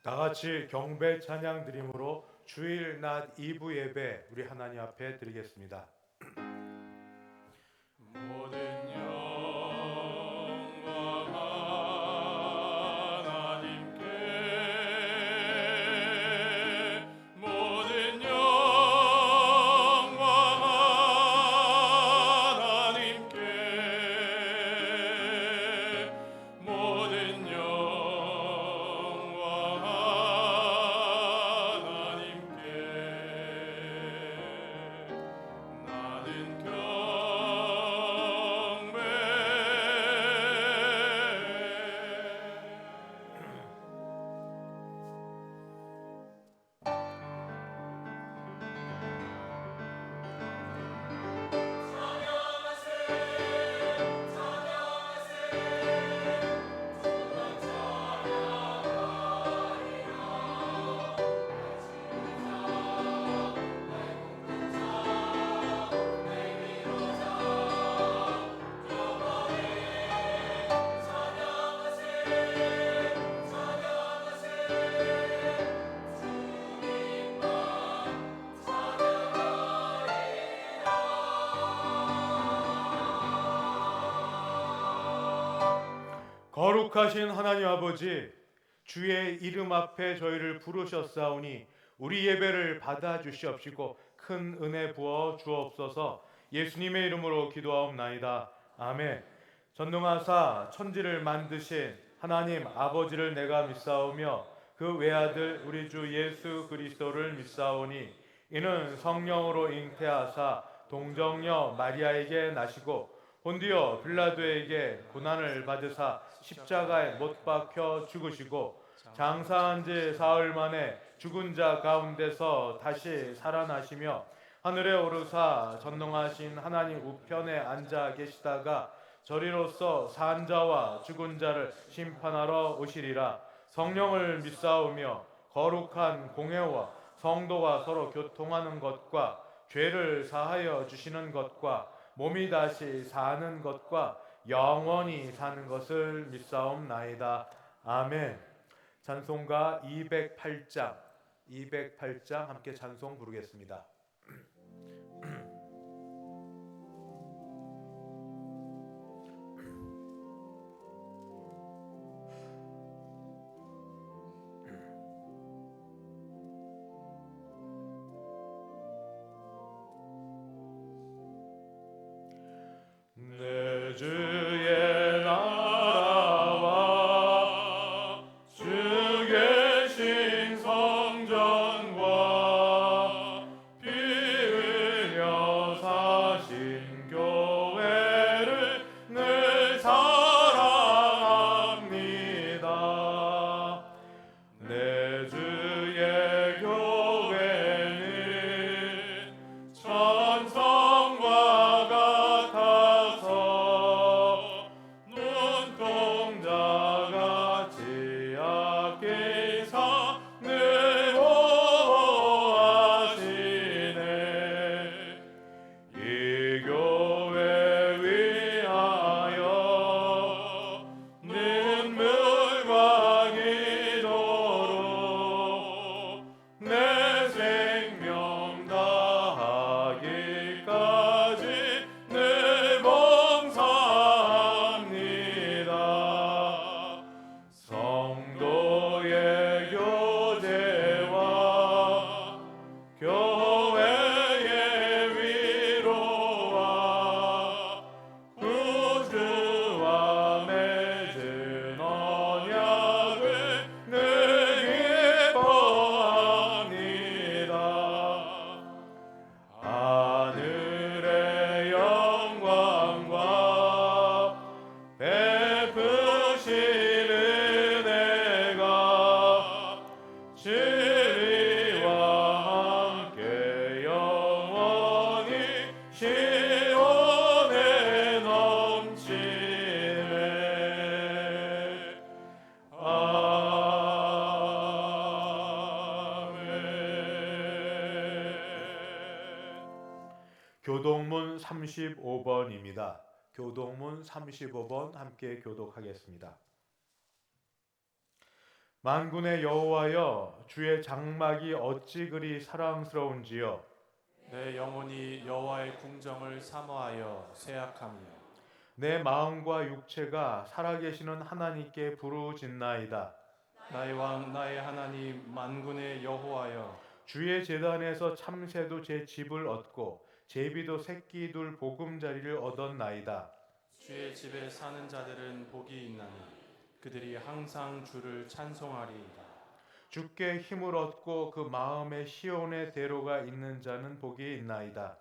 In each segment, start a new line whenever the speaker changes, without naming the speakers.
다 같이 경배 찬양 드림으로 주일 낮 2부 예배 우리 하나님 앞에 드리겠습니다.
모든 영광 하나님께, 모든 영광 하나님께, 모든 영광 하나님께. 나는
거룩하신 하나님 아버지, 주의 이름 앞에 저희를 부르셨사오니 우리 예배를 받아 주시옵시고 큰 은혜 부어 주옵소서. 예수님의 이름으로 기도하옵나이다. 아멘. 전능하사 천지를 만드신 하나님 아버지를 내가 믿사오며 그 외아들 우리 주 예수 그리스도를 믿사오니 이는 성령으로 잉태하사 동정녀 마리아에게 나시고 본디오 빌라도에게 고난을 받으사 십자가에 못 박혀 죽으시고 장사한 지 사흘 만에 죽은 자 가운데서 다시 살아나시며 하늘에 오르사 전능하신 하나님 우편에 앉아 계시다가 저리로서 산 자와 죽은 자를 심판하러 오시리라. 성령을 믿사오며 거룩한 공회와 성도가 서로 교통하는 것과 죄를 사하여 주시는 것과 몸이 다시 사는 것과 영원히 사는 것을 믿사옵나이다. 아멘. 찬송가 208장 함께 찬송 부르겠습니다.
내 주의 나라와 주 계신 성전과 피 흘려 사신 교회를 늘 사랑합니다. 내 주의 교회는 천성과 같아서 눈동자같이 아끼사 늘 보호하시네. 이 교회 위하여 눈물과 기도로 내 생명 다하기까지 늘 봉사합니다. 성도의 교제와 교회의 위로와 구주와 맺은 언약을 늘 기뻐합니다. 하늘의 영광과 베푸신 은혜가 진리와 함께 영원히 시온에 넘치네. 아멘.
교동문 35번입니다. 교동문 35번 함께 교독하겠습니다. 만군의 여호와여, 주의 장막이 어찌 그리 사랑스러운지요.
내 영혼이 여호와의 궁정을 사모하여 쇠약하며
내 마음과 육체가 살아계시는 하나님께 부르짖나이다.
나의 왕 나의 하나님 만군의 여호와여,
주의 제단에서 참새도 제 집을 얻고 제비도 새끼 둘 보금자리를 얻었나이다.
주의 집에 사는 자들은 복이 있나니 그들이 항상 주를 찬송하리이다.
주께 힘을 얻고 그 마음에 시온의 대로가 있는 자는 복이 있나이다.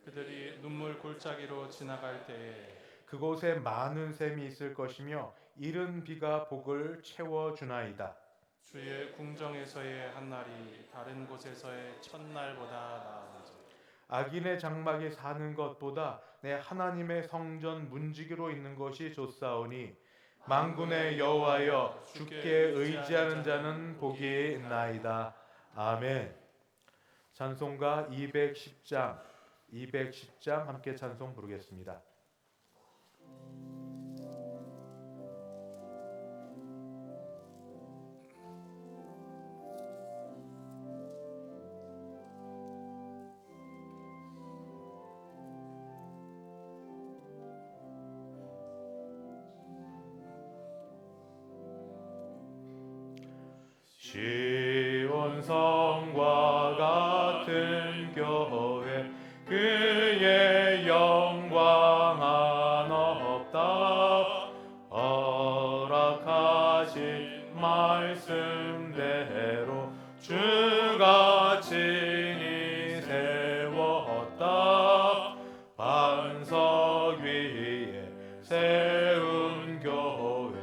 그들이 눈물 골짜기로 지나갈 때에
그곳에 많은 샘이 있을 것이며 이른 비가 복을 채워주나이다.
주의 궁정에서의 한날이 다른 곳에서의 첫날보다 나으니라.
악인의 장막에 사는 것보다 내 하나님의 성전 문지기로 있는 것이 좋사오니 만군의 여호와여, 주께 의지하는 자는 복이 있나이다. 아멘. 찬송가 210장 함께 찬송 부르겠습니다. 시온 성과 같은 교회, 그의 영광은 없다. 허락하신 말씀대로 주가 친히 세웠다. 반석 위에 세운 교회,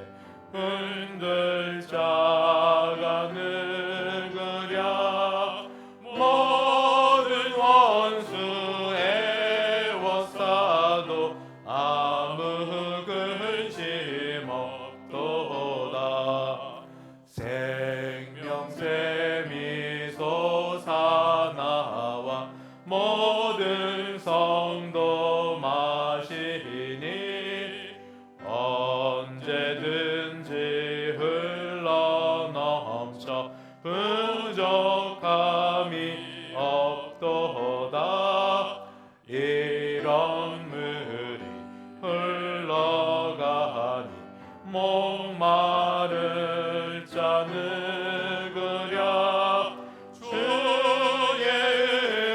흔들 자가 느그랴. 모든 원수 애워싸도 아무 근심 없도다. 생명샘이 솟아나와 모든 성도 마시니 언제든지 흘러넘쳐 부족함이 없도다. 이런 물이 흘러가니 목마를 자 느그랴. 주의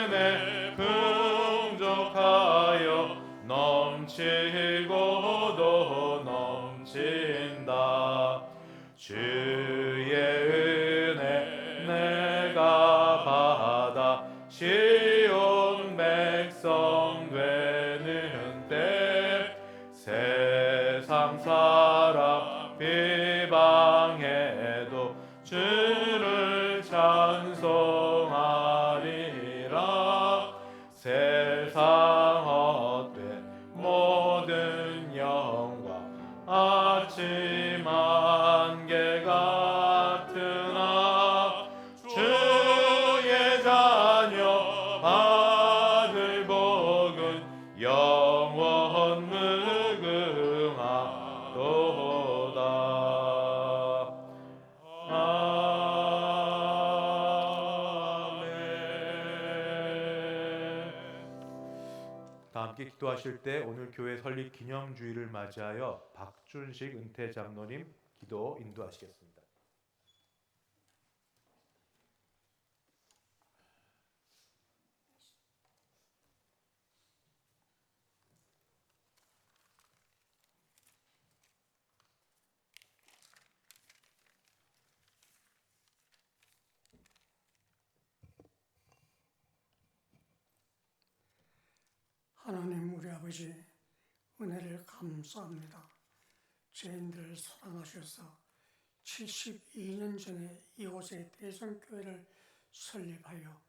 은혜 풍족하여 넘치고도 넘친다. 주의 은혜 내가 받아 시온 백성 되는 때, 세상 사람 비방해도 주를 찬송하리라. 세상 헛되 모든 영광 아침 안개 같으나, 주의 자녀 받을 복은 영원 무궁하도다. 아멘. 다 함께 기도하실 때 오늘 교회 설립 기념주일을 맞이하여 박준식 은퇴 장로님 기도 인도하시겠습니다.
하나님 우리 아버지, 은혜를 감사합니다. 죄인들을 사랑하셔서 72년 전에 이곳에 대성교회를 설립하여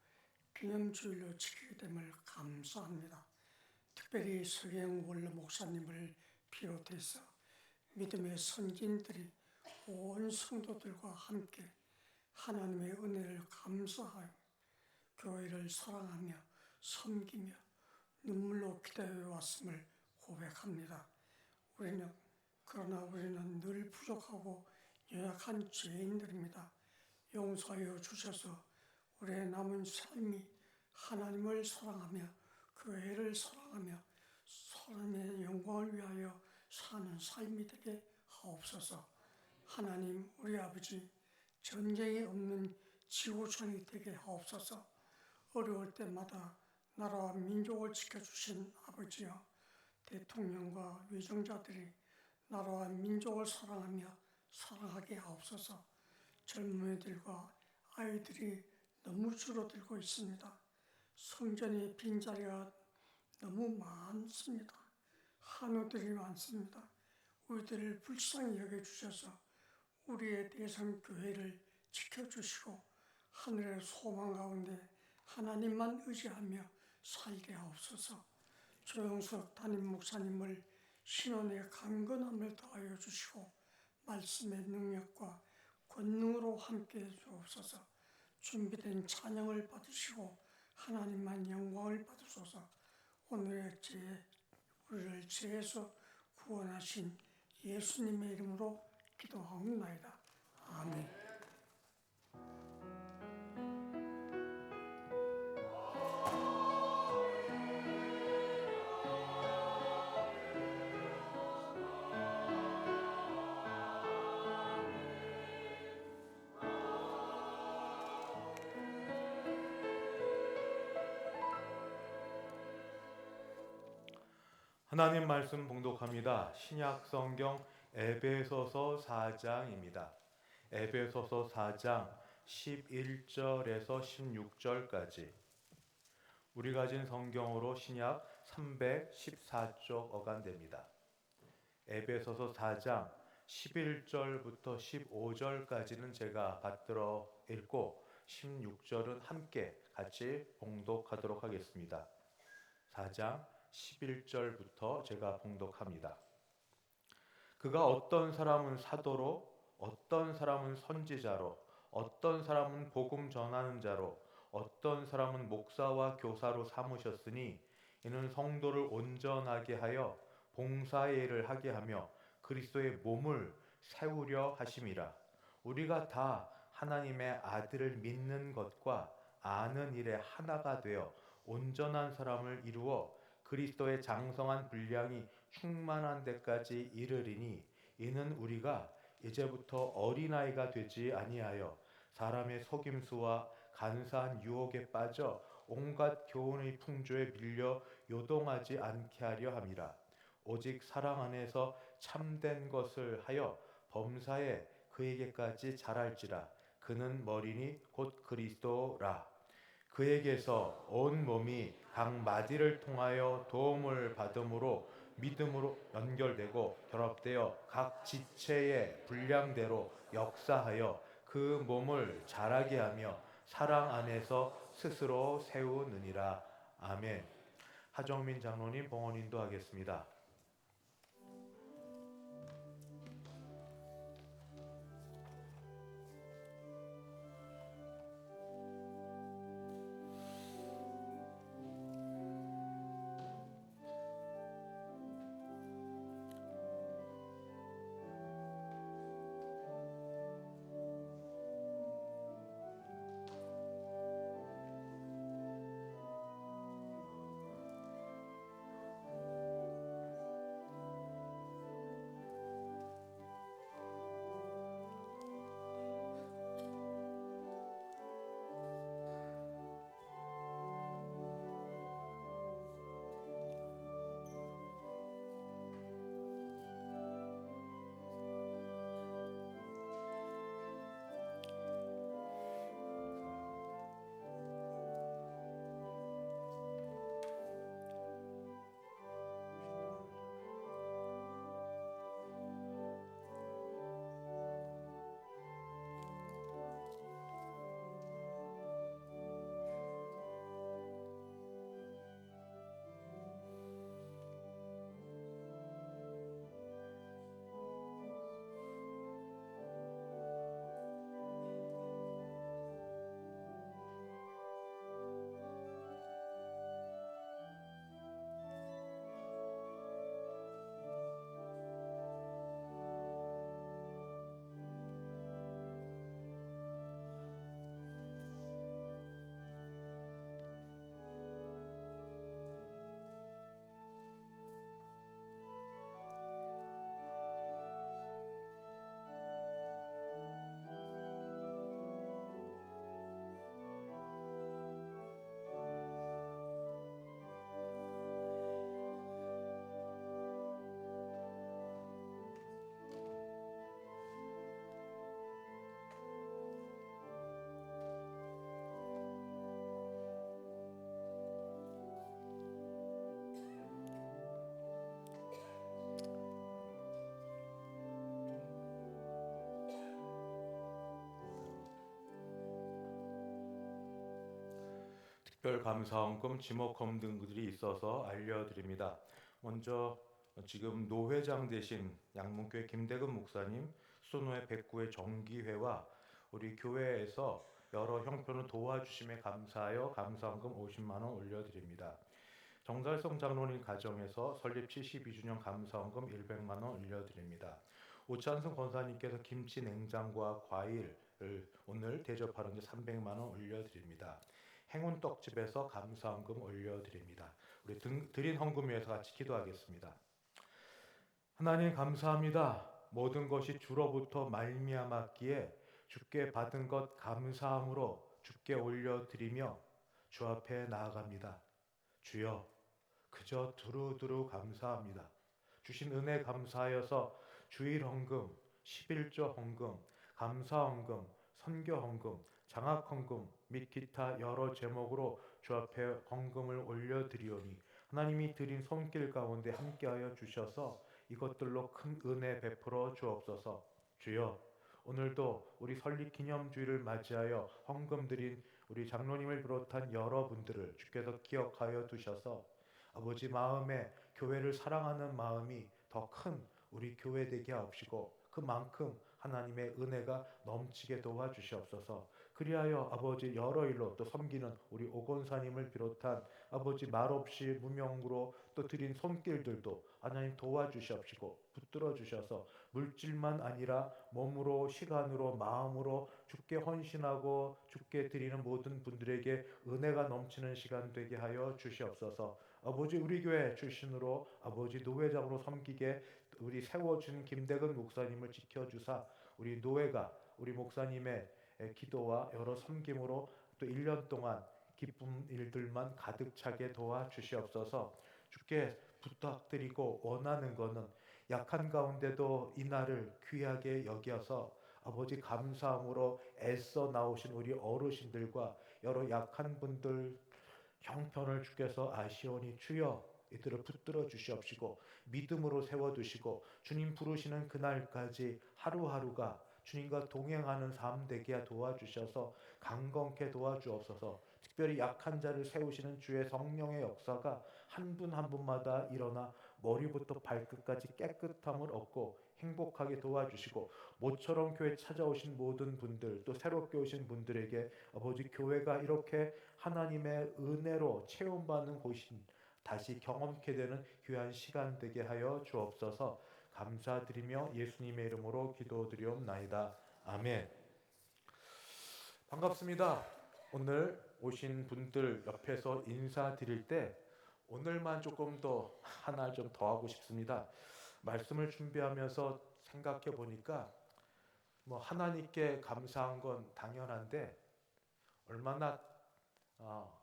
기념주일로 지키게 됨을 감사합니다. 특별히 서경 원로 목사님을 비롯해서 믿음의 선진들이 온 성도들과 함께 하나님의 은혜를 감사하여 교회를 사랑하며 섬기며 눈물로 기도해 왔음을 고백합니다. 그러나 우리는 늘 부족하고 연약한 죄인들입니다. 용서하여 주셔서 우리의 남은 삶이 하나님을 사랑하며 교회를 사랑하며 하나님의 영광을 위하여 사는 삶이 되게 하옵소서. 하나님 우리 아버지, 전쟁이 없는 지구촌이 되게 하옵소서. 어려울 때마다 나라와 민족을 지켜주신 아버지여, 대통령과 위정자들이 나라와 민족을 사랑하며 사랑하게 하옵소서. 젊은이들과 아이들이 너무 줄어들고 있습니다. 성전의 빈자리가 너무 많습니다. 한우들이 많습니다. 우리들을 불쌍히 여겨주셔서 우리의 대성 교회를 지켜주시고 하늘의 소망 가운데 하나님만 의지하며 살게 하옵소서. 조영석 담임 목사님을 신원의 강건함을 더하여 주시고 말씀의 능력과 권능으로 함께해 주옵소서. 준비된 찬양을 받으시고 하나님만 영광을 받으소서. 오늘의 우리를 죄에서 구원하신 예수님의 이름으로 기도하옵나이다. 아멘.
하나님 말씀 봉독합니다. 신약 성경 에베소서 4장입니다. 에베소서 4장 11절에서 16절까지. 우리 가진 성경으로 신약 314쪽 어간됩니다. 에베소서 4장 11절부터 15절까지는 제가 받들어 읽고 16절은 함께 같이 봉독하도록 하겠습니다. 4장 11절부터 제가 봉독합니다. 그가 어떤 사람은 사도로, 어떤 사람은 선지자로, 어떤 사람은 복음 전하는 자로, 어떤 사람은 목사와 교사로 삼으셨으니 이는 성도를 온전하게 하여 봉사의 일을 하게 하며 그리스도의 몸을 세우려 하심이라. 우리가 다 하나님의 아들을 믿는 것과 아는 일에 하나가 되어 온전한 사람을 이루어 그리스도의 장성한 분량이 충만한 데까지 이르리니 이는 우리가 이제부터 어린아이가 되지 아니하여 사람의 속임수와 간사한 유혹에 빠져 온갖 교훈의 풍조에 밀려 요동하지 않게 하려 함이라. 오직 사랑 안에서 참된 것을 하여 범사에 그에게까지 자랄지라. 그는 머리니 곧 그리스도라. 그에게서 온 몸이 각 마디를 통하여 도움을 받음으로 믿음으로 연결되고 결합되어 각 지체의 분량대로 역사하여 그 몸을 자라게 하며 사랑 안에서 스스로 세우느니라. 아멘. 하정민 장로님 봉헌 인도하겠습니다. 특별 감사원금, 지목금 등들이 있어서 알려드립니다. 먼저 지금 노회장 되신 양문교회 김대근 목사님, 수노회 109회 정기회와 우리 교회에서 여러 형편을 도와주심에 감사하여 감사원금 50만 원 올려드립니다. 정달성 장로님 가정에서 설립 72주년 감사원금 100만 원 올려드립니다. 오찬승 권사님께서 김치 냉장과 과일을 오늘 대접하는 데 300만 원 올려드립니다. 행운떡집에서 감사헌금 올려드립니다. 우리 드린 헌금 위해서 같이 기도하겠습니다. 하나님 감사합니다. 모든 것이 주로부터 말미암았기에 주께 받은 것 감사함으로 주께 올려드리며 주 앞에 나아갑니다. 주여 그저 두루두루 감사합니다. 주신 은혜 감사하여서 주일 헌금, 11조 헌금, 감사 헌금, 선교 헌금, 장학 헌금 및 기타 여러 제목으로 주 앞에 헌금을 올려드리오니 하나님이 드린 손길 가운데 함께하여 주셔서 이것들로 큰 은혜 베풀어 주옵소서. 주여 오늘도 우리 설립 기념주일을 맞이하여 헌금 드린 우리 장로님을 비롯한 여러분들을 주께서 기억하여 두셔서 아버지 마음에 교회를 사랑하는 마음이 더 큰 우리 교회 되게 하옵시고 그만큼 하나님의 은혜가 넘치게 도와주시옵소서. 그리하여 아버지 여러 일로 또 섬기는 우리 오건사님을 비롯한 아버지 말없이 무명으로 또 드린 손길들도 하나님 도와주시옵시고 붙들어 주셔서 물질만 아니라 몸으로 시간으로 마음으로 주께 헌신하고 주께 드리는 모든 분들에게 은혜가 넘치는 시간 되게 하여 주시옵소서. 아버지 우리 교회 출신으로 아버지 노회장으로 섬기게 우리 세워준 김대근 목사님을 지켜주사 우리 노회가 우리 목사님의 기도와 여러 섬김으로 또 1년 동안 기쁜 일들만 가득 차게 도와주시옵소서. 주께 부탁드리고 원하는 것은 약한 가운데도 이 날을 귀하게 여겨서 아버지 감사함으로 애써 나오신 우리 어르신들과 여러 약한 분들 형편을 주께서 아시오니 주여 이들을 붙들어 주시옵시고 믿음으로 세워두시고 주님 부르시는 그날까지 하루하루가 주님과 동행하는 삶 되게 도와주셔서 강건케 도와주옵소서. 특별히 약한 자를 세우시는 주의 성령의 역사가 한 분 한 분마다 일어나 머리부터 발끝까지 깨끗함을 얻고 행복하게 도와주시고 모처럼 교회 찾아오신 모든 분들 또 새롭게 오신 분들에게 아버지 교회가 이렇게 하나님의 은혜로 체험받는 곳인 다시 경험케 되는 귀한 시간 되게 하여 주옵소서. 감사드리며 예수님의 이름으로 기도드리옵나이다. 아멘. 반갑습니다. 오늘 오신 분들 옆에서 인사드릴 때 오늘만 조금 더 하나 좀 더 하고 싶습니다. 말씀을 준비하면서 생각해 보니까 하나님께 감사한 건 당연한데 얼마나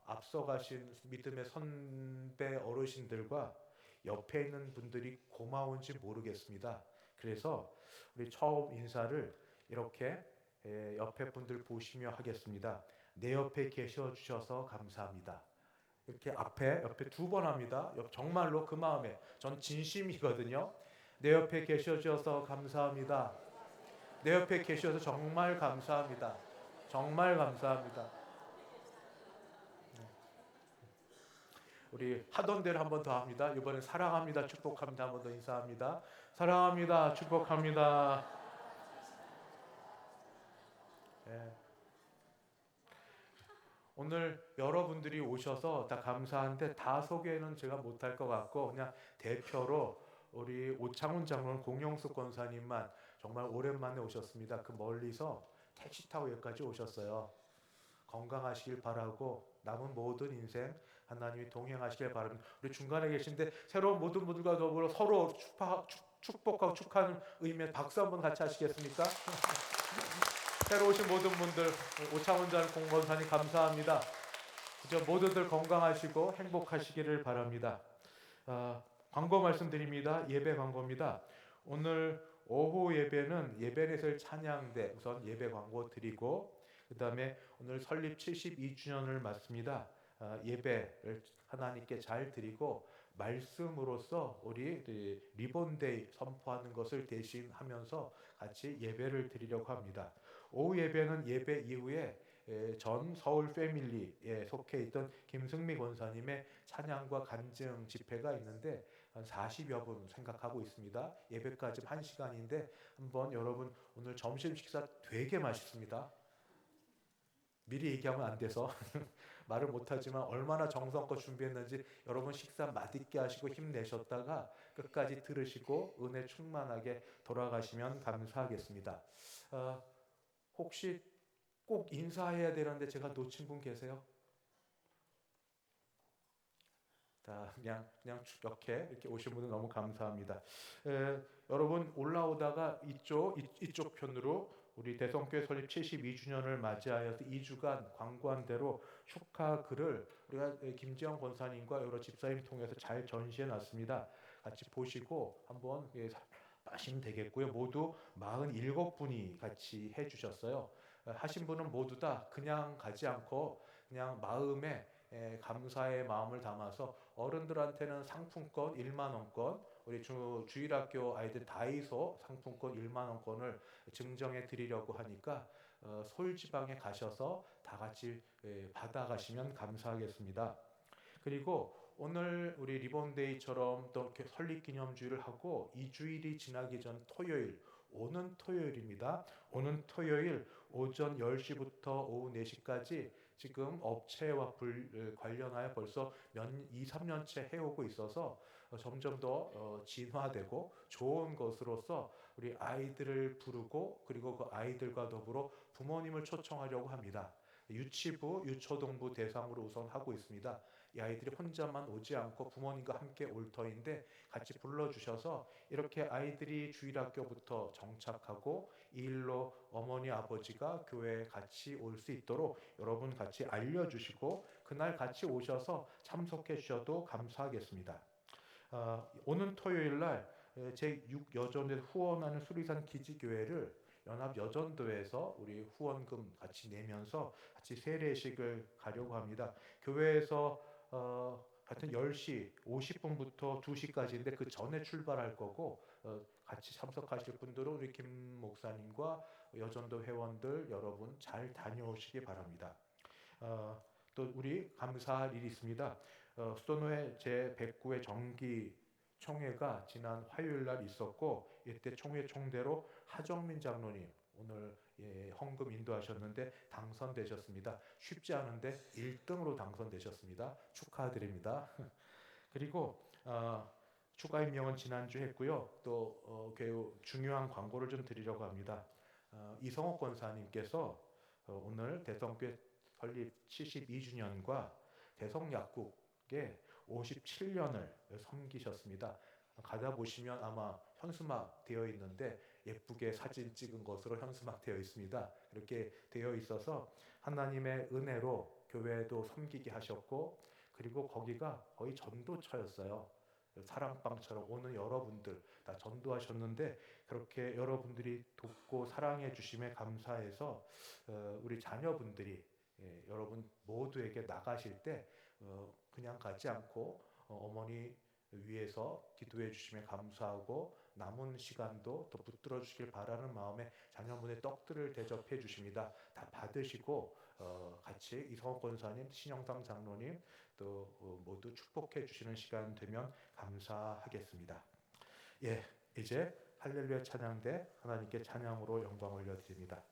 앞서가신 믿음의 선배 어르신들과 옆에 있는 분들이 고마운지 모르겠습니다. 그래서 우리 처음 인사를 이렇게 옆에 분들 보시며 하겠습니다. 내 옆에 계셔 주셔서 감사합니다. 이렇게 옆에 2번 합니다. 정말로 그 마음에 전 진심이거든요. 내 옆에 계셔 주셔서 감사합니다. 내 옆에 계셔서 정말 감사합니다. 정말 감사합니다. 우리 하던 대로 한 번 더 합니다. 이번엔 사랑합니다, 축복합니다. 한 번 더 인사합니다. 사랑합니다, 축복합니다. 네. 오늘 여러분들이 오셔서 다 감사한데 다 소개는 제가 못할 것 같고 그냥 대표로 우리 오창훈 장로는 공영숙 권사님만 정말 오랜만에 오셨습니다. 그 멀리서 택시 타고 여기까지 오셨어요. 건강하시길 바라고 남은 모든 인생 하나님이 동행하시길 바랍니다. 우리 중간에 계신데 새로운 모든 분들과 더불어 서로 축복하고 축하하는 의미에 박수 한번 같이 하시겠습니까? 새로 오신 모든 분들 오창훈 공권사님 감사합니다. 모두들 건강하시고 행복하시기를 바랍니다. 광고 말씀드립니다. 예배 광고입니다. 오늘 오후 예배는 예배내설 찬양대 우선 예배 광고 드리고 그 다음에 오늘 설립 72주년을 맞습니다. 예배를 하나님께 잘 드리고 말씀으로써 우리 리본데이 선포하는 것을 대신하면서 같이 예배를 드리려고 합니다. 오후 예배는 예배 이후에 전 서울 패밀리에 속해 있던 김승미 권사님의 찬양과 간증 집회가 있는데 한 40여 분 생각하고 있습니다. 예배까지 1시간인데 한번 여러분 오늘 점심 식사 되게 맛있습니다. 미리 얘기하면 안 돼서 말을 못하지만 얼마나 정성껏 준비했는지 여러분 식사 맛있게 하시고 힘내셨다가 끝까지 들으시고 은혜 충만하게 돌아가시면 감사하겠습니다. 혹시 꼭 인사해야 되는데 제가 놓친 분 계세요? 다 그냥 이렇게 오신 분은 너무 감사합니다. 여러분 올라오다가 이쪽 편으로 우리 대성교회 설립 72주년을 맞이하여서 2주간 광고한 대로 축하 글을 우리가 김지영 권사님과 여러 집사님 통해서 잘 전시해 놨습니다. 같이 보시고 한번 하시면 되겠고요. 모두 47분이 같이 해주셨어요. 하신 분은 모두 다 그냥 가지 않고 그냥 마음에 감사의 마음을 담아서 어른들한테는 상품권 1만 원권, 우리 주일학교 아이들 다이소 상품권 1만 원권을 증정해 드리려고 하니까 서울지방에 가셔서 다 같이 받아가시면 감사하겠습니다. 그리고 오늘 우리 리본데이처럼 또 이렇게 설립기념주일을 하고 2주일이 지나기 전 토요일, 오는 토요일입니다. 오는 토요일 오전 10시부터 오후 4시까지 지금 업체와 관련하여 벌써 2, 3년째 해오고 있어서 점점 더 진화되고 좋은 것으로서 우리 아이들을 부르고 그리고 그 아이들과 더불어 부모님을 초청하려고 합니다. 유치부, 유초동부 대상으로 우선 하고 있습니다. 이 아이들이 혼자만 오지 않고 부모님과 함께 올 터인데 같이 불러주셔서 이렇게 아이들이 주일학교부터 정착하고 이 일로 어머니 아버지가 교회에 같이 올 수 있도록 여러분 같이 알려주시고 그날 같이 오셔서 참석해 주셔도 감사하겠습니다. 오는 토요일날 제6여전에 후원하는 수리산 기지교회를 연합여전도에서 우리 후원금 같이 내면서 같이 세례식을 가려고 합니다. 교회에서 하여튼 10시 50분부터 2시까지인데 그 전에 출발할 거고 같이 참석하실 분들은 우리 김 목사님과 여전도 회원들 여러분 잘 다녀오시기 바랍니다. 또 우리 감사할 일이 있습니다. 수도노회 제109회 정기 총회가 지난 화요일 날 있었고 이때 총회 총대로 하정민 장로님 오늘 헌금 인도하셨는데 당선되셨습니다. 쉽지 않은데 1등으로 당선되셨습니다. 축하드립니다. 그리고 추가 임명은 지난주 했고요. 또 중요한 광고를 좀 드리려고 합니다. 이성옥 권사님께서 오늘 대성교회 설립 72주년과 대성약국의 57년을 섬기셨습니다. 가다 보시면 아마 현수막 되어 있는데 예쁘게 사진 찍은 것으로 현수막 되어 있습니다. 이렇게 되어 있어서 하나님의 은혜로 교회도 섬기게 하셨고 그리고 거기가 거의 전도처였어요. 사랑방처럼 오는 여러분들 다 전도하셨는데 그렇게 여러분들이 돕고 사랑해 주심에 감사해서 우리 자녀분들이 여러분 모두에게 나가실 때 그냥 가지 않고 어머니 위해서 기도해 주심에 감사하고 남은 시간도 더 붙들어 주길 바라는 마음에 자녀분의 떡들을 대접해 주십니다. 다 받으시고 같이 이성호 권사님, 신영상 장로님 또 모두 축복해 주시는 시간 되면 감사하겠습니다. 이제 할렐루야 찬양대 하나님께 찬양으로 영광 올려드립니다.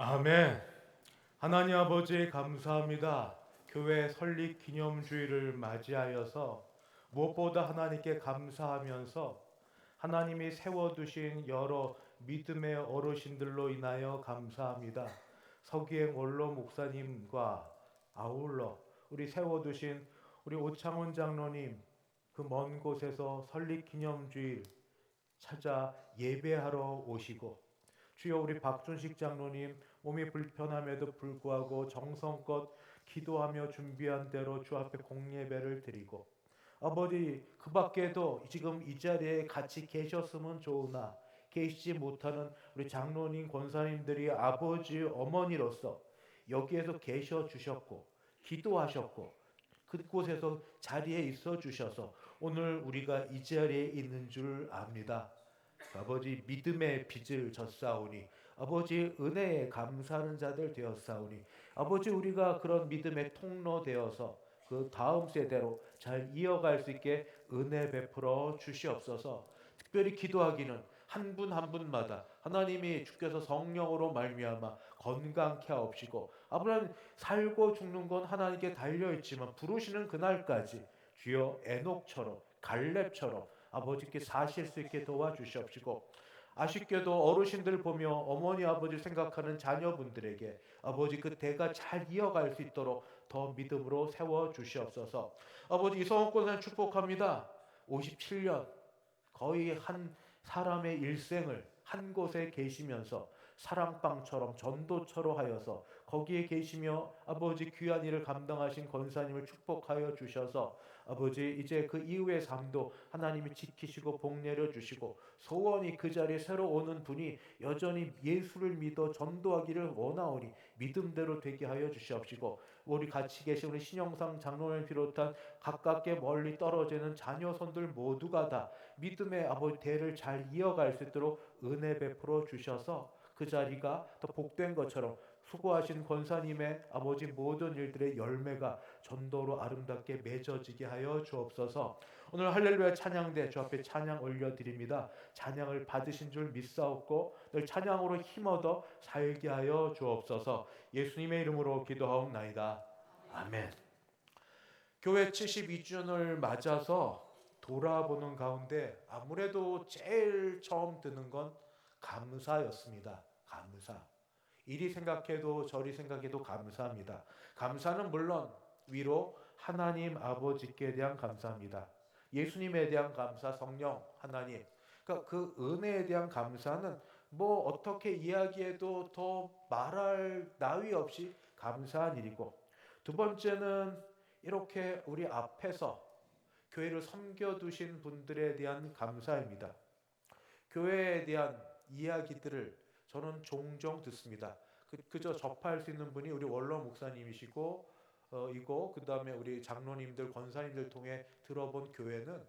아멘. 하나님 아버지 감사합니다. 교회 설립 기념주일을 맞이하여서 무엇보다 하나님께 감사하면서 하나님이 세워두신 여러 믿음의 어르신들로 인하여 감사합니다. 서기행 원로 목사님과 아울러 우리 세워두신 우리 오창훈 장로님 그 먼 곳에서 설립 기념주일 찾아 예배하러 오시고 주여 우리 박준식 장로님 몸이 불편함에도 불구하고 정성껏 기도하며 준비한 대로 주 앞에 공예배를 드리고 아버지 그 밖에도 지금 이 자리에 같이 계셨으면 좋으나 계시지 못하는 우리 장로님 권사님들이 아버지 어머니로서 여기에서 계셔 주셨고 기도하셨고 그곳에서 자리에 있어 주셔서 오늘 우리가 이 자리에 있는 줄 압니다. 아버지 믿음의 빚을 졌사오니 아버지 은혜에 감사하는 자들 되었사오니 아버지 우리가 그런 믿음의 통로 되어서 그 다음 세대로 잘 이어갈 수 있게 은혜 베풀어 주시옵소서. 특별히 기도하기는 한 분 한 분마다 하나님이 주께서 성령으로 말미암아 건강케 하옵시고 아브라함 살고 죽는 건 하나님께 달려있지만 부르시는 그날까지 주여 에녹처럼 갈렙처럼 아버지께 사실 수 있게 도와주시옵시고 아쉽게도 어르신들 보며 어머니 아버지 생각하는 자녀분들에게 아버지 그 대가 잘 이어갈 수 있도록 더 믿음으로 세워주시옵소서. 아버지 이성원 권사님 축복합니다. 57년 거의 한 사람의 일생을 한 곳에 계시면서 사랑방처럼 전도처로 하여서 거기에 계시며 아버지 귀한 일을 감당하신 권사님을 축복하여 주셔서 아버지 이제 그 이후의 삶도 하나님이 지키시고 복 내려주시고 소원이 그 자리에 새로 오는 분이 여전히 예수를 믿어 전도하기를 원하오니 믿음대로 되게 하여 주시옵시고 우리 같이 계신 우리 신영상 장로를 비롯한 가깝게 멀리 떨어지는 자녀손들 모두가 다 믿음의 아버지 대를 잘 이어갈 수 있도록 은혜 베풀어 주셔서 그 자리가 더 복된 것처럼 수고하신 권사님의 아버지 모든 일들의 열매가 전도로 아름답게 맺어지게 하여 주옵소서. 오늘 할렐루야 찬양대 주 앞에 찬양 올려드립니다. 찬양을 받으신 줄 믿사옵고 늘 찬양으로 힘얻어 살게 하여 주옵소서. 예수님의 이름으로 기도하옵나이다. 아멘. 교회 72주년을 맞아서 돌아보는 가운데 아무래도 제일 처음 드는 건 감사였습니다. 감사. 이리 생각해도 저리 생각해도 감사합니다. 감사는 물론 위로 하나님 아버지께 대한 감사합니다. 예수님에 대한 감사, 성령, 하나님. 그러니까 그 은혜에 대한 감사는 뭐 어떻게 이야기해도 더 말할 나위 없이 감사한 일이고 두 번째는 이렇게 우리 앞에서 교회를 섬겨두신 분들에 대한 감사입니다. 교회에 대한 이야기들을 저는 종종 듣습니다. 그저 접할 수 있는 분이 우리 원로 목사님이시고 이고 그 다음에 우리 장로님들 권사님들 통해 들어본 교회는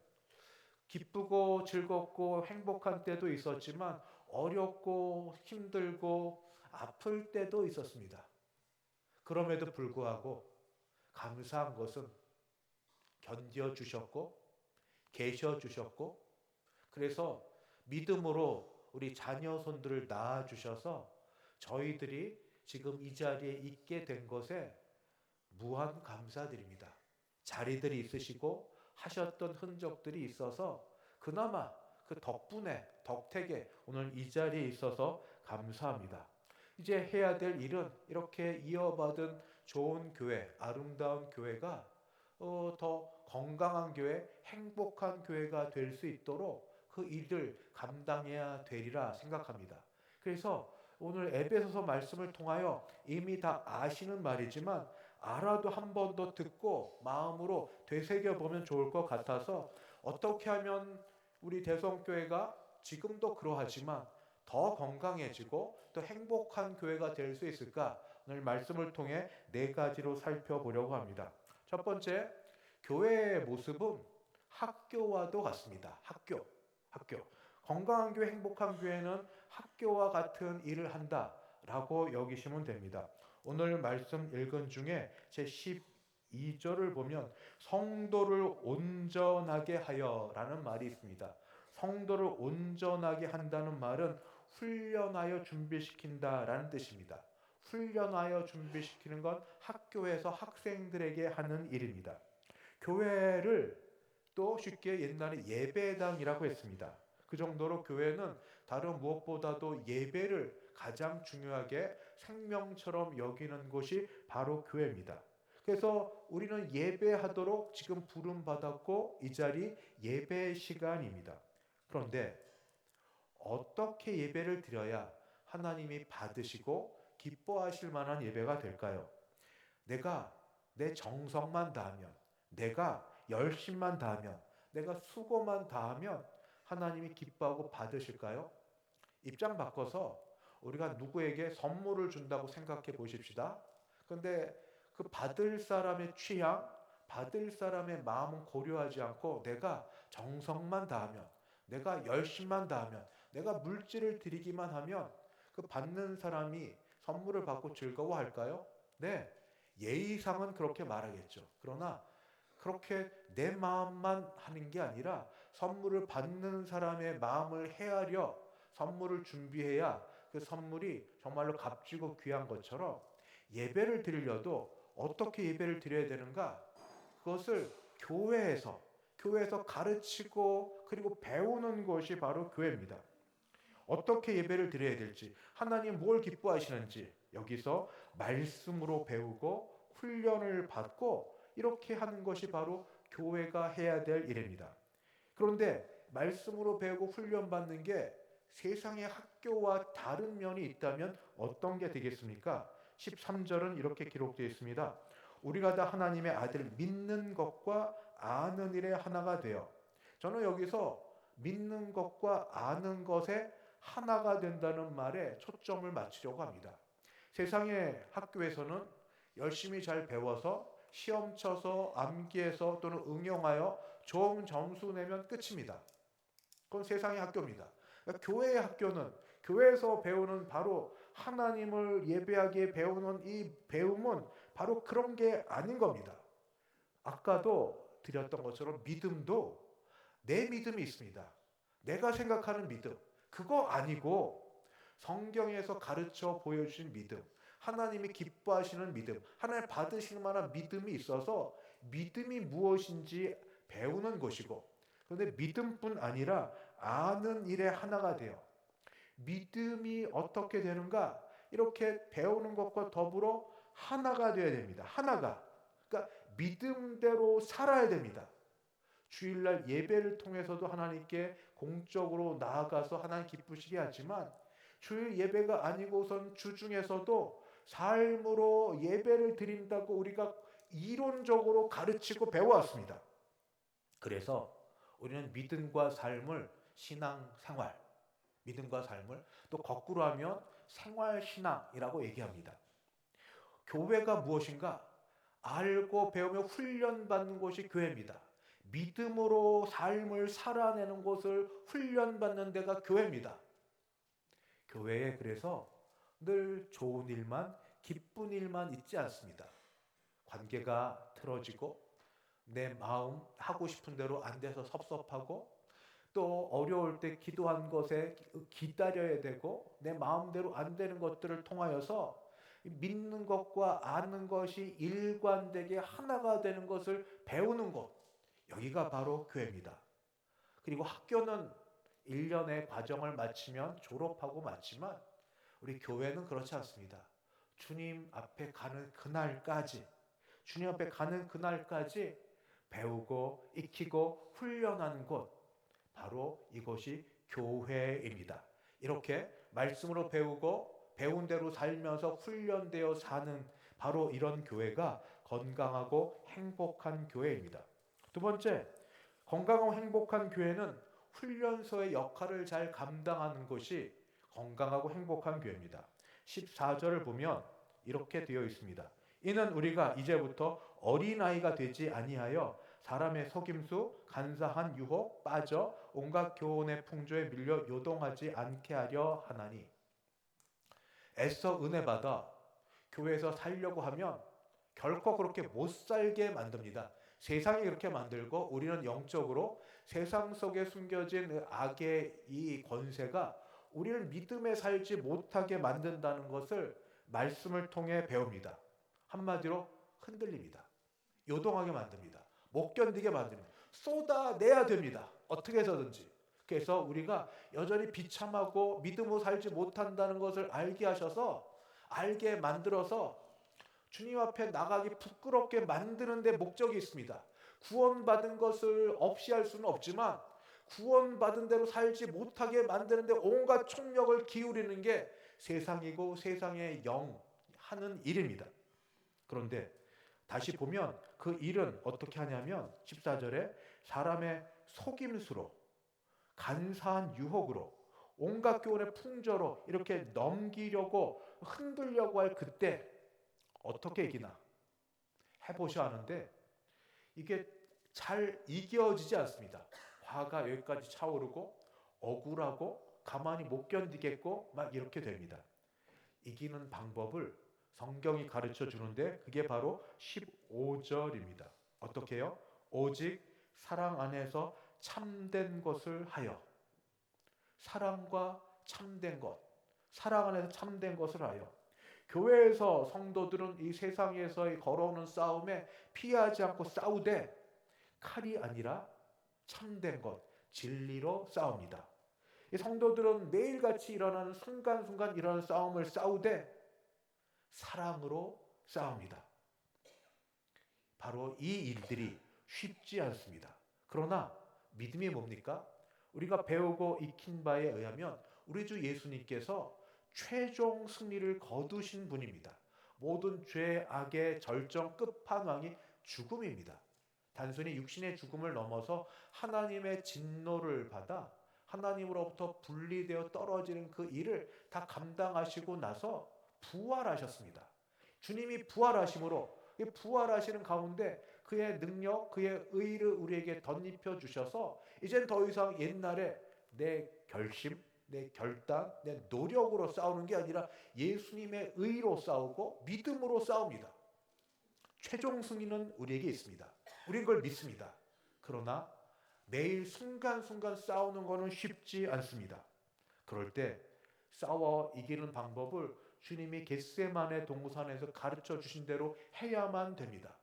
기쁘고 즐겁고 행복한 때도 있었지만 어렵고 힘들고 아플 때도 있었습니다. 그럼에도 불구하고 감사한 것은 견뎌주셨고 계셔주셨고 그래서 믿음으로 우리 자녀손들을 낳아주셔서 저희들이 지금 이 자리에 있게 된 것에 무한 감사드립니다. 자리들이 있으시고 하셨던 흔적들이 있어서 그나마 그 덕분에 덕택에 오늘 이 자리에 있어서 감사합니다. 이제 해야 될 일은 이렇게 이어받은 좋은 교회, 아름다운 교회가 더 건강한 교회, 행복한 교회가 될 수 있도록 그 일을 감당해야 되리라 생각합니다. 그래서 오늘 에베소서 말씀을 통하여 이미 다 아시는 말이지만 알아도 한 번 더 듣고 마음으로 되새겨보면 좋을 것 같아서 어떻게 하면 우리 대성교회가 지금도 그러하지만 더 건강해지고 또 행복한 교회가 될 수 있을까? 오늘 말씀을 통해 4가지로 살펴보려고 합니다. 첫 번째, 교회의 모습은 학교와도 같습니다. 학교. 건강한 교회, 행복한 교회는 학교와 같은 일을 한다라고 여기시면 됩니다. 오늘 말씀 읽은 중에 제 12절을 보면 성도를 온전하게 하여라는 말이 있습니다. 성도를 온전하게 한다는 말은 훈련하여 준비시킨다라는 뜻입니다. 훈련하여 준비시키는 건 학교에서 학생들에게 하는 일입니다. 교회를 또 쉽게 옛날에 예배당이라고 했습니다. 그 정도로 교회는 다른 무엇보다도 예배를 가장 중요하게 생명처럼 여기는 곳이 바로 교회입니다. 그래서 우리는 예배하도록 지금 부름받았고 이 자리 예배 시간입니다. 그런데 어떻게 예배를 드려야 하나님이 받으시고 기뻐하실 만한 예배가 될까요? 내가 내 정성만 다하면, 내가 열심만 다하면, 내가 수고만 다하면 하나님이 기뻐하고 받으실까요? 입장 바꿔서 우리가 누구에게 선물을 준다고 생각해 보십시다. 그런데 그 받을 사람의 취향, 받을 사람의 마음은 고려하지 않고 내가 정성만 다하면, 내가 열심만 다하면, 내가 물질을 드리기만 하면 그 받는 사람이 선물을 받고 즐거워할까요? 네, 예의상은 그렇게 말하겠죠. 그러나 그렇게 내 마음만 하는 게 아니라 선물을 받는 사람의 마음을 헤아려 선물을 준비해야 그 선물이 정말로 값지고 귀한 것처럼 예배를 드리려도 어떻게 예배를 드려야 되는가? 그것을 교회에서 가르치고 그리고 배우는 것이 바로 교회입니다. 어떻게 예배를 드려야 될지, 하나님 뭘 기뻐하시는지 여기서 말씀으로 배우고 훈련을 받고 이렇게 하는 것이 바로 교회가 해야 될 일입니다. 그런데 말씀으로 배우고 훈련받는 게 세상의 학교와 다른 면이 있다면 어떤 게 되겠습니까? 13절은 이렇게 기록되어 있습니다. 우리가 다 하나님의 아들 믿는 것과 아는 일에 하나가 되어. 저는 여기서 믿는 것과 아는 것에 하나가 된다는 말에 초점을 맞추려고 합니다. 세상의 학교에서는 열심히 잘 배워서 시험 쳐서 암기해서 또는 응용하여 좋은 점수 내면 끝입니다. 그건 세상의 학교입니다. 그러니까 교회의 학교는, 교회에서 배우는 바로 하나님을 예배하기에 배우는 이 배움은 바로 그런 게 아닌 겁니다. 아까도 드렸던 것처럼 믿음도 내 믿음이 있습니다. 내가 생각하는 믿음, 그거 아니고 성경에서 가르쳐 보여주신 믿음, 하나님이 기뻐하시는 믿음, 하나님 받으실 만한 믿음이 있어서 믿음이 무엇인지 배우는 것이고, 그런데 믿음뿐 아니라 아는 일에 하나가 돼요. 믿음이 어떻게 되는가? 이렇게 배우는 것과 더불어 하나가 되어야 됩니다. 하나가. 그러니까 믿음대로 살아야 됩니다. 주일날 예배를 통해서도 하나님께 공적으로 나아가서 하나님 기쁘시게 하지만 주일 예배가 아니고선 주중에서도 삶으로 예배를 드린다고 우리가 이론적으로 가르치고 배워왔습니다. 그래서 우리는 믿음과 삶을 신앙생활, 믿음과 삶을 또 거꾸로 하면 생활신앙이라고 얘기합니다. 교회가 무엇인가? 알고 배우며 훈련받는 곳이 교회입니다. 믿음으로 삶을 살아내는 곳을 훈련받는 데가 교회입니다. 교회에 그래서 늘 좋은 일만, 기쁜 일만 있지 않습니다. 관계가 틀어지고 내 마음 하고 싶은 대로 안 돼서 섭섭하고 또 어려울 때 기도한 것에 기다려야 되고 내 마음대로 안 되는 것들을 통하여서 믿는 것과 아는 것이 일관되게 하나가 되는 것을 배우는 곳, 여기가 바로 교회입니다. 그리고 학교는 1년의 과정을 마치면 졸업하고 마치지만 우리 교회는 그렇지 않습니다. 주님 앞에 가는 그날까지, 주님 앞에 가는 그날까지 배우고 익히고 훈련하는 곳, 바로 이것이 교회입니다. 이렇게 말씀으로 배우고 배운 대로 살면서 훈련되어 사는 바로 이런 교회가 건강하고 행복한 교회입니다. 두 번째, 건강하고 행복한 교회는 훈련소의 역할을 잘 감당하는 것이 건강하고 행복한 교회입니다. 14절을 보면 이렇게 되어 있습니다. 이는 우리가 이제부터 어린아이가 되지 아니하여 사람의 속임수, 간사한 유혹, 빠져 온갖 교훈의 풍조에 밀려 요동하지 않게 하려 하나니. 애써 은혜 받아 교회에서 살려고 하면 결코 그렇게 못 살게 만듭니다. 세상이 그렇게 만들고 우리는 영적으로 세상 속에 숨겨진 악의 이 권세가 우리를 믿음에 살지 못하게 만든다는 것을 말씀을 통해 배웁니다. 한마디로 흔들립니다. 요동하게 만듭니다. 못 견디게 만듭니다. 쏟아내야 됩니다. 어떻게 해서든지. 그래서 우리가 여전히 비참하고 믿음으로 살지 못한다는 것을 알게 하셔서, 알게 만들어서 주님 앞에 나가기 부끄럽게 만드는 데 목적이 있습니다. 구원받은 것을 없이 할 수는 없지만 구원받은 대로 살지 못하게 만드는 데 온갖 총력을 기울이는 게 세상이고 세상의 영 하는 일입니다. 그런데 다시 보면 그 일은 어떻게 하냐면 14절에 사람의 속임수로, 간사한 유혹으로, 온갖 교훈의 풍조로 이렇게 넘기려고 흔들려고 할 그때 어떻게 이기나 해보셔 하는데 이게 잘 이겨지지 않습니다. 화가 여기까지 차오르고 억울하고 가만히 못 견디겠고 막 이렇게 됩니다. 이기는 방법을 성경이 가르쳐 주는데 그게 바로 15절입니다. 어떻게 해요? 오직 사랑 안에서 참된 것을 하여. 사랑과 참된 것, 사랑 안에서 참된 것을 하여. 교회에서 성도들은 이 세상에서의 걸어오는 싸움에 피하지 않고 싸우되 칼이 아니라 참된 것, 진리로 싸웁니다. 이 성도들은 매일같이 일어나는 순간순간 일어나는 싸움을 싸우되 사랑으로 싸웁니다. 바로 이 일들이 쉽지 않습니다. 그러나 믿음이 뭡니까? 우리가 배우고 익힌 바에 의하면 우리 주 예수님께서 최종 승리를 거두신 분입니다. 모든 죄, 악의 절정 끝판왕이 죽음입니다. 단순히 육신의 죽음을 넘어서 하나님의 진노를 받아 하나님으로부터 분리되어 떨어지는 그 일을 다 감당하시고 나서 부활하셨습니다. 주님이 부활하심으로 부활하시는 가운데 그의 능력, 그의 의를 우리에게 덧입혀 주셔서 이젠 더 이상 옛날에 내 결심, 내 결단, 내 노력으로 싸우는 게 아니라 예수님의 의로 싸우고 믿음으로 싸웁니다. 최종 승리는 우리에게 있습니다. 우린 그걸 믿습니다. 그러나 매일 순간순간 싸우는 것은 쉽지 않습니다. 그럴 때 싸워 이기는 방법을 주님이 겟세마네 동산에서 가르쳐 주신 대로 해야만 됩니다.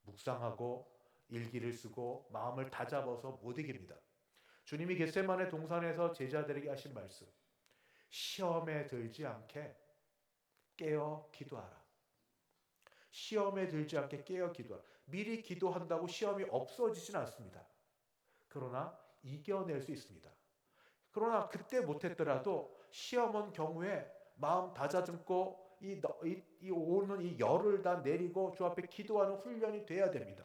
묵상하고 일기를 쓰고 마음을 다잡아서 못 이깁니다. 주님이 겟세마네 동산에서 제자들에게 하신 말씀, 시험에 들지 않게 깨어 기도하라. 시험에 들지 않게 깨어 기도하라. 미리 기도한다고 시험이 없어지진 않습니다. 그러나 이겨낼 수 있습니다. 그러나 그때 못했더라도 시험 온 경우에 마음 다잡고 이 오는 이 열을 다 내리고 주 앞에 기도하는 훈련이 돼야 됩니다.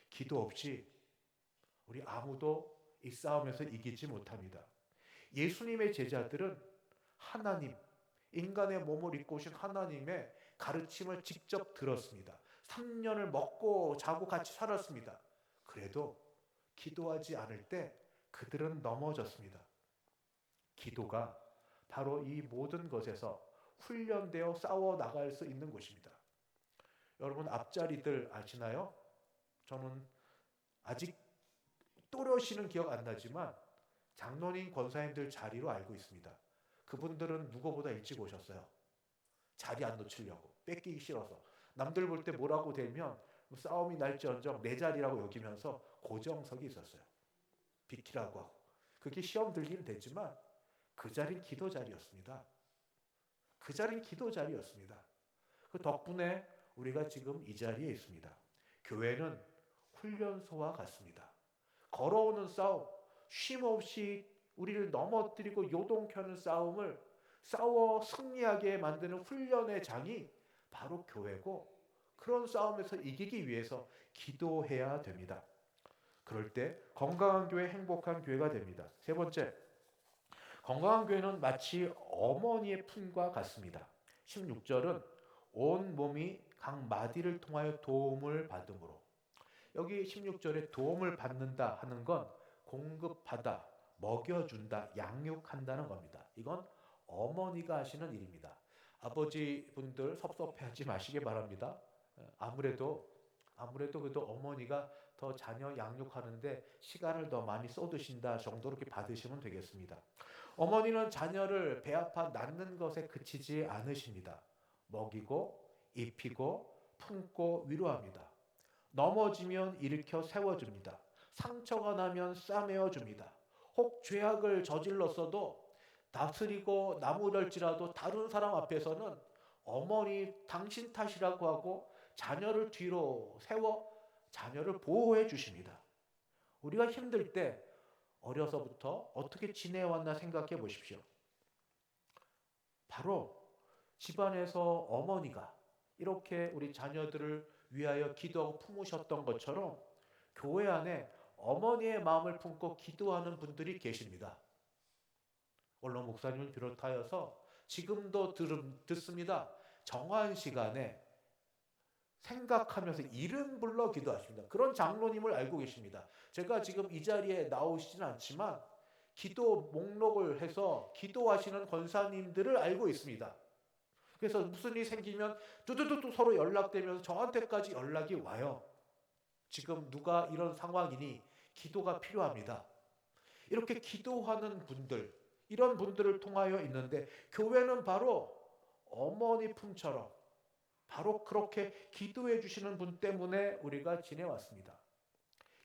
기도 없이 우리 아무도 이 싸움에서 이기지 못합니다. 예수님의 제자들은 하나님, 인간의 몸을 입고 오신 하나님의 가르침을 직접 들었습니다. 3년을 먹고 자고 같이 살았습니다. 그래도 기도하지 않을 때 그들은 넘어졌습니다. 기도가 바로 이 모든 것에서 훈련되어 싸워 나갈 수 있는 곳입니다. 여러분 앞자리들 아시나요? 저는 아직 또렷이는 기억 안 나지만 장로님 권사님들 자리로 알고 있습니다. 그분들은 누구보다 일찍 오셨어요. 자리 안 놓치려고, 뺏기기 싫어서. 남들 볼 때 뭐라고 되면 싸움이 날지언정 내 자리라고 여기면서 고정석이 있었어요. 비키라고 하고. 그게 시험 들기는 됐지만 그 자리는 기도 자리였습니다. 그 자리는 기도 자리였습니다. 그 덕분에 우리가 지금 이 자리에 있습니다. 교회는 훈련소와 같습니다. 걸어오는 싸움, 쉼없이 우리를 넘어뜨리고 요동케 하는 싸움을 싸워 승리하게 만드는 훈련의 장이 바로 교회고, 그런 싸움에서 이기기 위해서 기도해야 됩니다. 그럴 때 건강한 교회, 행복한 교회가 됩니다. 세 번째, 건강한 교회는 마치 어머니의 품과 같습니다. 16절은 온 몸이 각 마디를 통하여 도움을 받음으로. 여기 16절에 도움을 받는다 하는 건 공급하다, 먹여준다, 양육한다는 겁니다. 이건 어머니가 하시는 일입니다. 아버지분들 섭섭해하지 마시기 바랍니다. 아무래도 그래도 어머니가 더 자녀 양육하는데 시간을 더 많이 쏟으신다 정도로 이렇게 받으시면 되겠습니다.
어머니는 자녀를 배 아파 낳는 것에 그치지 않으십니다. 먹이고 입히고 품고 위로합니다. 넘어지면 일으켜 세워줍니다. 상처가 나면 싸매어줍니다. 혹 죄악을 저질렀어도 다스리고 나무랄지라도 다른 사람 앞에서는 어머니 당신 탓이라고 하고 자녀를 뒤로 세워 자녀를 보호해 주십니다. 우리가 힘들 때 어려서부터 어떻게 지내왔나 생각해 보십시오. 바로 집안에서 어머니가 이렇게 우리 자녀들을 위하여 기도하고 품으셨던 것처럼 교회 안에 어머니의 마음을 품고 기도하는 분들이 계십니다. 원로 목사님을 비롯하여서 지금도 듣습니다. 정한 시간에 생각하면서 이름 불러 기도하십니다. 그런 장로님을 알고 계십니다. 제가 지금 이 자리에 나오시진 않지만 기도 목록을 해서 기도하시는 권사님들을 알고 있습니다. 그래서 무슨 일이 생기면 뚜두두두 서로 연락되면서 저한테까지 연락이 와요. 지금 누가 이런 상황이니 기도가 필요합니다. 이렇게 기도하는 분들, 이런 분들을 통하여 있는데 교회는 바로 어머니 품처럼 바로 그렇게 기도해 주시는 분 때문에 우리가 지내왔습니다.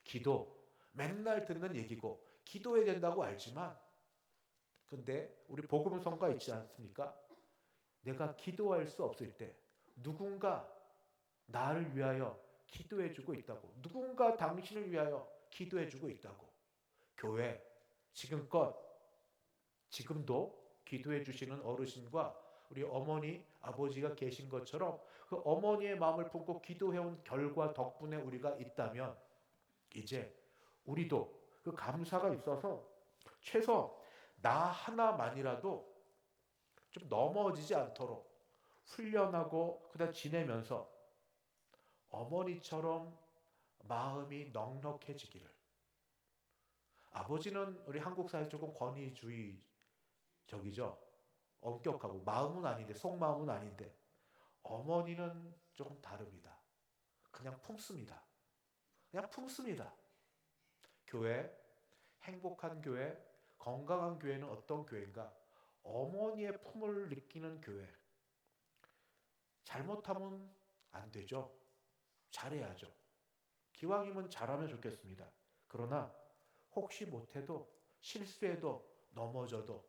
기도, 맨날 듣는 얘기고 기도해야 된다고 알지만 근데 우리 복음성가 있지 않습니까? 내가 기도할 수 없을 때 누군가 나를 위하여 기도해 주고 있다고, 누군가 당신을 위하여 기도해 주고 있다고. 교회 지금도 기도해 주시는 어르신과 우리 어머니, 아버지가 계신 것처럼 그 어머니의 마음을 품고 기도해온 결과 덕분에 우리가 있다면 이제 우리도 그 감사가 있어서 최소 나 하나만이라도 좀 넘어지지 않도록 훈련하고 그다음 지내면서 어머니처럼 마음이 넉넉해지기를. 아버지는 우리 한국 사회 조금 권위주의적이죠. 엄격하고 마음은 아닌데 속마음은 아닌데 어머니는 조금 다릅니다. 그냥 품습니다. 그냥 품습니다. 교회, 행복한 교회, 건강한 교회는 어떤 교회인가? 어머니의 품을 느끼는 교회. 잘못하면 안 되죠. 잘해야죠. 기왕이면 잘하면 좋겠습니다. 그러나 혹시 못해도 실수해도 넘어져도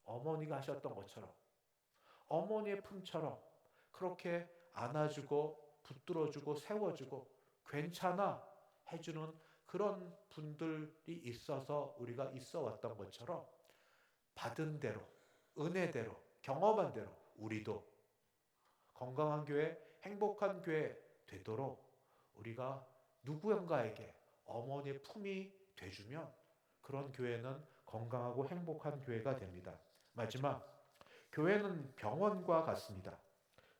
어머니가 하셨던 것처럼 어머니의 품처럼 그렇게 안아주고 붙들어주고 세워주고 괜찮아 해주는 그런 분들이 있어서 우리가 있어 왔던 것처럼 받은 대로 은혜대로 경험한 대로 우리도 건강한 교회, 행복한 교회 되도록 우리가 누구인가에게 어머니의 품이 돼주면 그런 교회는 건강하고 행복한 교회가 됩니다. 마지막, 교회는 병원과 같습니다.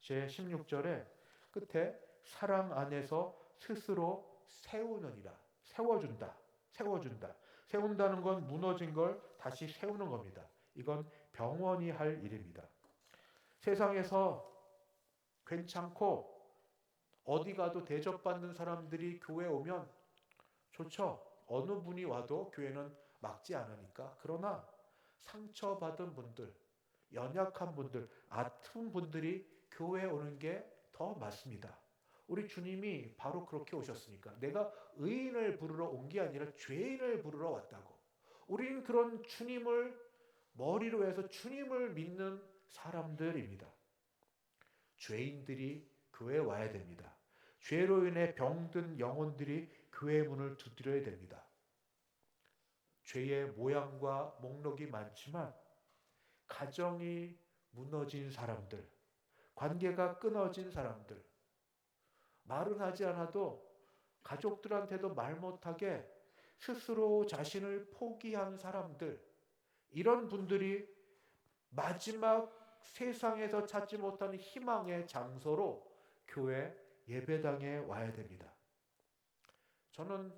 제 16절에 끝에 사랑 안에서 스스로 세우느니라. 세워준다. 세운다는 건 무너진 걸 다시 세우는 겁니다. 이건 병원이 할 일입니다. 세상에서 괜찮고 어디 가도 대접받는 사람들이 교회에 오면 좋죠. 어느 분이 와도 교회는 막지 않으니까. 그러나 상처받은 분들, 연약한 분들, 아픈 분들이 교회에 오는 게 더 맞습니다. 우리 주님이 바로 그렇게 오셨으니까. 내가 의인을 부르러 온 게 아니라 죄인을 부르러 왔다고. 우리는 그런 주님을 머리로 해서 주님을 믿는 사람들입니다. 죄인들이 교회에 와야 됩니다. 죄로 인해 병든 영혼들이 교회의 문을 두드려야 됩니다. 죄의 모양과 목록이 많지만 가정이 무너진 사람들, 관계가 끊어진 사람들, 말은 하지 않아도 가족들한테도 말 못하게 스스로 자신을 포기한 사람들, 이런 분들이 마지막 세상에서 찾지 못하는 희망의 장소로 교회 예배당에 와야 됩니다. 저는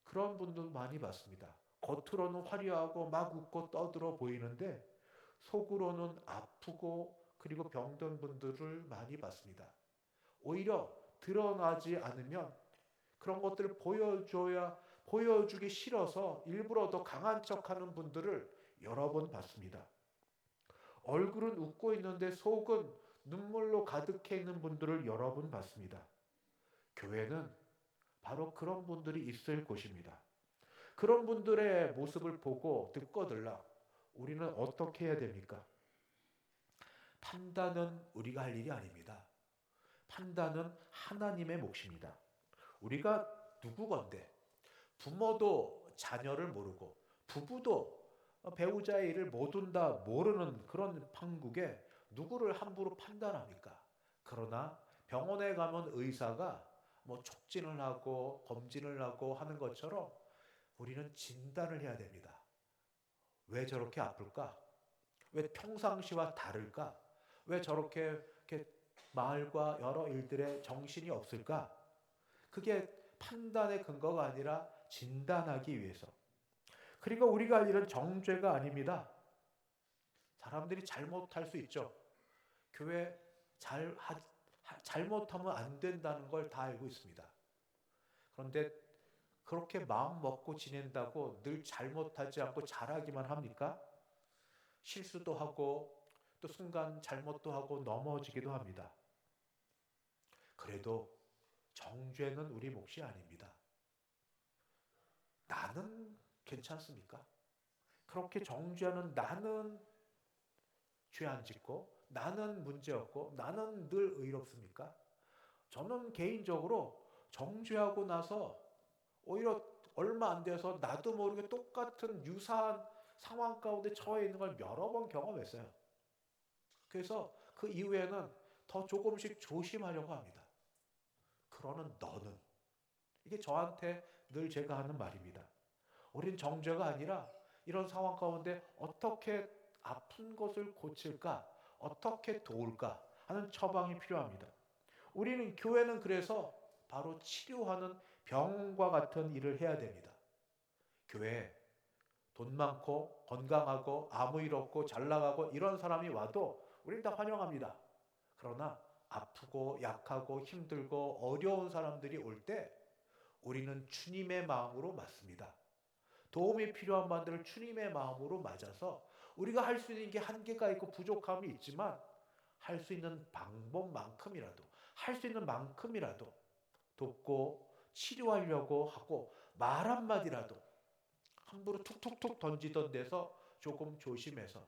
그런 분들 많이 봤습니다. 겉으로는 화려하고 막 웃고 떠들어 보이는데 속으로는 아프고 그리고 병든 분들을 많이 봤습니다. 오히려 드러나지 않으면 그런 것들을 보여주기 싫어서 일부러 더 강한 척하는 분들을 여러 번 봤습니다. 얼굴은 웃고 있는데 속은 눈물로 가득해 있는 분들을 여러 번 봤습니다. 교회는 바로 그런 분들이 있을 곳입니다. 그런 분들의 모습을 보고 듣거들라 우리는 어떻게 해야 됩니까? 판단은 우리가 할 일이 아닙니다. 판단은 하나님의 몫입니다. 우리가 누구건데 부모도 자녀를 모르고 부부도 배우자의 일을 모두 다 모르는 그런 판국에 누구를 함부로 판단합니까? 그러나 병원에 가면 의사가 뭐 촉진을 하고 검진을 하고 하는 것처럼 우리는 진단을 해야 됩니다. 왜 저렇게 아플까? 왜 평상시와 다를까? 왜 저렇게 이렇게 마을과 여러 일들에 정신이 없을까? 그게 판단의 근거가 아니라 진단하기 위해서. 그리고 우리가 할 일은 정죄가 아닙니다. 사람들이 잘못할 수 있죠. 교회 잘못하면 안 된다는 걸 다 알고 있습니다. 그런데 그렇게 마음 먹고 지낸다고 늘 잘못하지 않고 잘하기만 합니까? 실수도 하고 또 순간 잘못도 하고 넘어지기도 합니다. 그래도 정죄는 우리 몫이 아닙니다. 나는 괜찮습니까? 그렇게 정죄하는 나는 죄 안 짓고 나는 문제 없고 나는 늘 의롭습니까? 저는 개인적으로 정죄하고 나서 오히려 얼마 안 돼서 나도 모르게 똑같은 유사한 상황 가운데 처해 있는 걸 여러 번 경험했어요. 그래서 그 이후에는 더 조금씩 조심하려고 합니다. 그러는 너는 이게 저한테 늘 제가 하는 말입니다. 우린 정죄가 아니라 이런 상황 가운데 어떻게 아픈 것을 고칠까? 어떻게 도울까? 하는 처방이 필요합니다. 우리는 교회는 그래서 바로 치료하는 병원과 같은 일을 해야 됩니다. 교회에 돈 많고 건강하고 아무 일 없고 잘 나가고 이런 사람이 와도 우리는 다 환영합니다. 그러나 아프고 약하고 힘들고 어려운 사람들이 올 때 우리는 주님의 마음으로 맞습니다. 도움이 필요한 분들을 주님의 마음으로 맞아서 우리가 할 수 있는 게 한계가 있고 부족함이 있지만 할 수 있는 방법만큼이라도 할 수 있는 만큼이라도 돕고 치료하려고 하고 말 한마디라도 함부로 툭툭툭 던지던 데서 조금 조심해서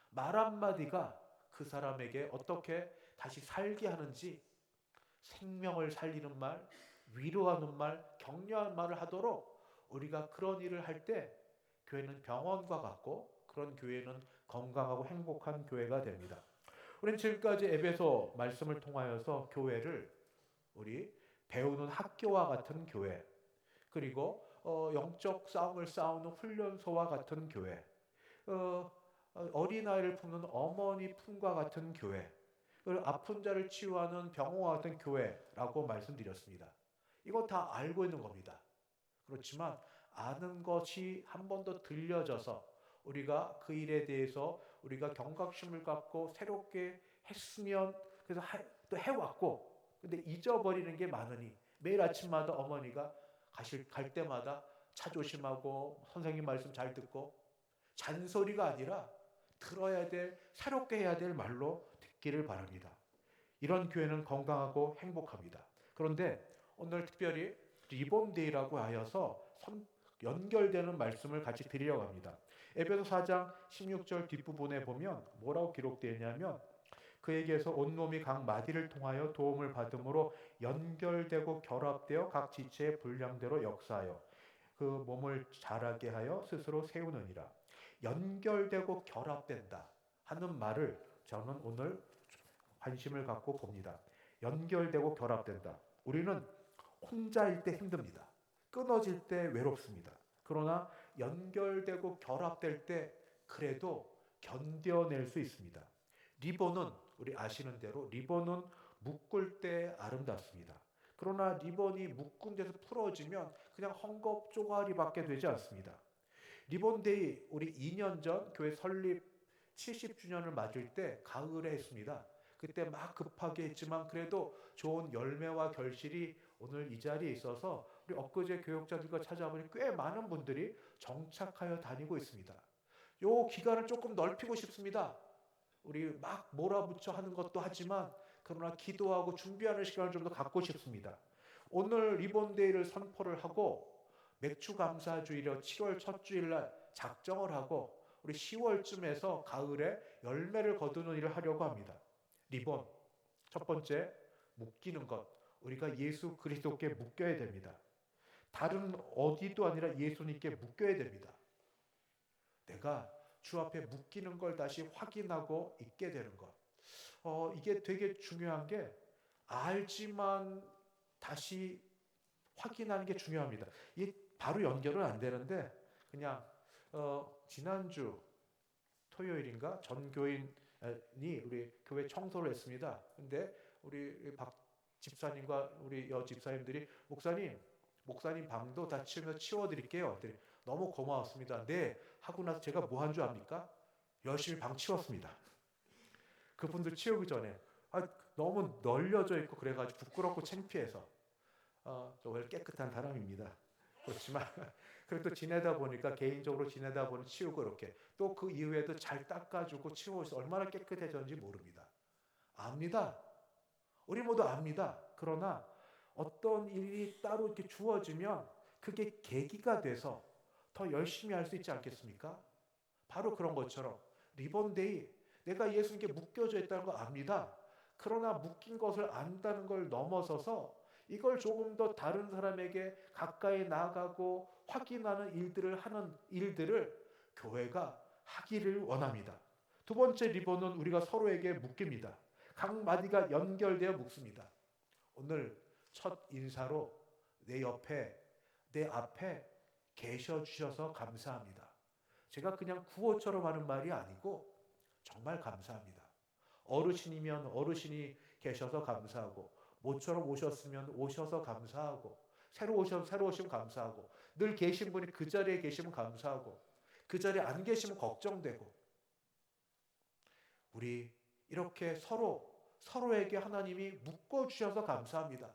말 한마디가 그 사람에게 어떻게 다시 살게 하는지 생명을 살리는 말, 위로하는 말, 격려하는 말을 하도록 우리가 그런 일을 할 때 교회는 병원과 같고 그런 교회는 건강하고 행복한 교회가 됩니다. 우리는 지금까지 에베소 말씀을 통하여서 교회를 우리 배우는 학교와 같은 교회, 그리고 영적 싸움을 싸우는 훈련소와 같은 교회, 어린아이를 품는 어머니 품과 같은 교회, 그리고 아픈 자를 치유하는 병원과 같은 교회라고 말씀드렸습니다. 이거 다 알고 있는 겁니다. 그렇지만 아는 것이 한 번 더 들려져서 우리가 그 일에 대해서 우리가 경각심을 갖고 새롭게 했으면 그래서 또 해왔고 근데 잊어버리는 게 많으니 매일 아침마다 어머니가 갈 때마다 차 조심하고 선생님 말씀 잘 듣고 잔소리가 아니라 들어야 될 새롭게 해야 될 말로 듣기를 바랍니다. 이런 교회는 건강하고 행복합니다. 그런데 오늘 특별히 리본데이라고 하여서 연결되는 말씀을 같이 드리려고 합니다. 에베소 4장 16절 뒷부분에 보면 뭐라고 기록되어 있냐면 그에게서 온몸이 각 마디를 통하여 도움을 받음으로 연결되고 결합되어 각 지체의 분량대로 역사하여 그 몸을 자라게 하여 스스로 세우느니라. 연결되고 결합된다 하는 말을 저는 오늘 관심을 갖고 봅니다. 연결되고 결합된다. 우리는 혼자일 때 힘듭니다. 끊어질 때 외롭습니다. 그러나 연결되고 결합될 때 그래도 견뎌낼 수 있습니다. 리본은 우리 아시는 대로 리본은 묶을 때 아름답습니다. 그러나 리본이 묶은 데서 풀어지면 그냥 헝겊 쪼가리밖에 되지 않습니다. 리본데이 우리 2년 전 교회 설립 70주년을 맞을 때 가을에 했습니다. 그때 막 급하게 했지만 그래도 좋은 열매와 결실이 오늘 이 자리에 있어서 우리 엊그제 교역자들과 찾아보니 꽤 많은 분들이 정착하여 다니고 있습니다. 요 기간을 조금 넓히고 싶습니다. 우리 막 몰아붙여 하는 것도 하지만 그러나 기도하고 준비하는 시간을 좀 더 갖고 싶습니다. 오늘 리본데이를 선포를 하고 맥주 감사주일로 7월 첫 주일날 작정을 하고 우리 10월쯤에서 가을에 열매를 거두는 일을 하려고 합니다. 리본 첫 번째, 묶이는 것. 우리가 예수 그리스도께 묶여야 됩니다. 다른 어디도 아니라 예수님께 묶여야 됩니다. 내가 주 앞에 묶이는 걸 다시 확인하고 있게 되는 것. 이게 되게 중요한 게 알지만 다시 확인하는 게 중요합니다. 이 바로 연결은 안 되는데 그냥 지난주 토요일인가 전교인이 우리 교회 청소를 했습니다. 근데 우리 박 집사님과 우리 여 집사님들이 목사님 방도 다 치워드릴게요. 너무 고마웠습니다. 네 하고 나서 제가 뭐 한 줄 압니까? 열심히 방 치웠습니다. 그분들 치우기 전에 너무 널려져 있고 그래가지고 부끄럽고 창피해서 저 원래 깨끗한 사람입니다. 그렇지만 그래도 지내다 보니까 개인적으로 지내다 보니 치우고 이렇게 또 그 이후에도 잘 닦아주고 치워서 얼마나 깨끗해졌는지 모릅니다. 압니다. 우리 모두 압니다. 그러나 어떤 일이 따로 이렇게 주어지면 그게 계기가 돼서 더 열심히 할 수 있지 않겠습니까? 바로 그런 것처럼 리본데이 내가 예수님께 묶여져 있다는 거 압니다. 그러나 묶인 것을 안다는 걸 넘어서서 이걸 조금 더 다른 사람에게 가까이 나아가고 확인하는 일들을 하는 일들을 교회가 하기를 원합니다. 두 번째 리본은 우리가 서로에게 묶입니다. 각 마디가 연결되어 묶습니다. 오늘 첫 인사로 내 옆에 내 앞에 계셔 주셔서 감사합니다. 제가 그냥 구호처럼 하는 말이 아니고 정말 감사합니다. 어르신이면 어르신이 계셔서 감사하고 모처럼 오셨으면 오셔서 감사하고 새로 오시면 감사하고 늘 계신 분이 그 자리에 계시면 감사하고 그 자리에 안 계시면 걱정되고 우리 이렇게 서로에게 하나님이 묶어주셔서 감사합니다.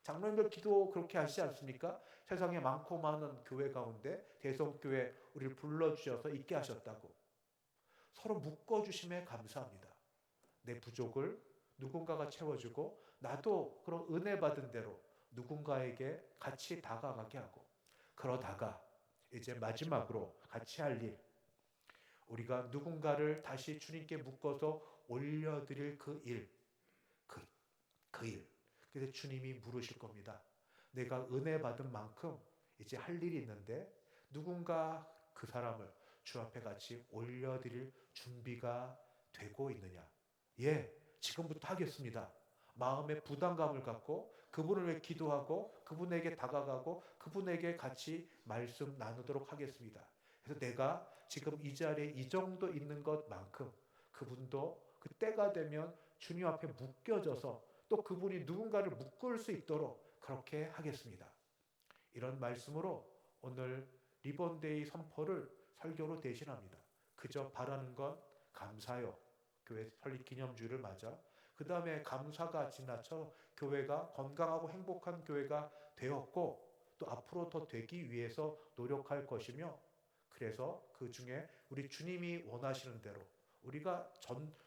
장로님들 기도 그렇게 하시지 않습니까? 세상에 많고 많은 교회 가운데 대성교회 우리를 불러주셔서 있게 하셨다고. 서로 묶어주심에 감사합니다. 내 부족을 누군가가 채워주고 나도 그런 은혜 받은 대로 누군가에게 같이 다가가게 하고 그러다가 이제 마지막으로 같이 할 일, 우리가 누군가를 다시 주님께 묶어서 올려드릴 그 일. 그래서 주님이 물으실 겁니다. 내가 은혜 받은 만큼 이제 할 일이 있는데 누군가 그 사람을 주 앞에 같이 올려드릴 준비가 되고 있느냐? 예, 지금부터 하겠습니다. 마음의 부담감을 갖고 그분을 위해 기도하고 그분에게 다가가고 그분에게 같이 말씀 나누도록 하겠습니다. 그래서 내가 지금 이 자리에 이 정도 있는 것만큼 그분도 그 때가 되면 주님 앞에 묶여져서 또 그분이 누군가를 묶을 수 있도록 그렇게 하겠습니다. 이런 말씀으로 오늘 리본데이 선포를 설교로 대신합니다. 그저 바라는 건 감사요. 교회 설립 기념주를 맞아. 그 다음에 감사가 지나쳐 교회가 건강하고 행복한 교회가 되었고 또 앞으로 더 되기 위해서 노력할 것이며 그래서 그 중에 우리 주님이 원하시는 대로 우리가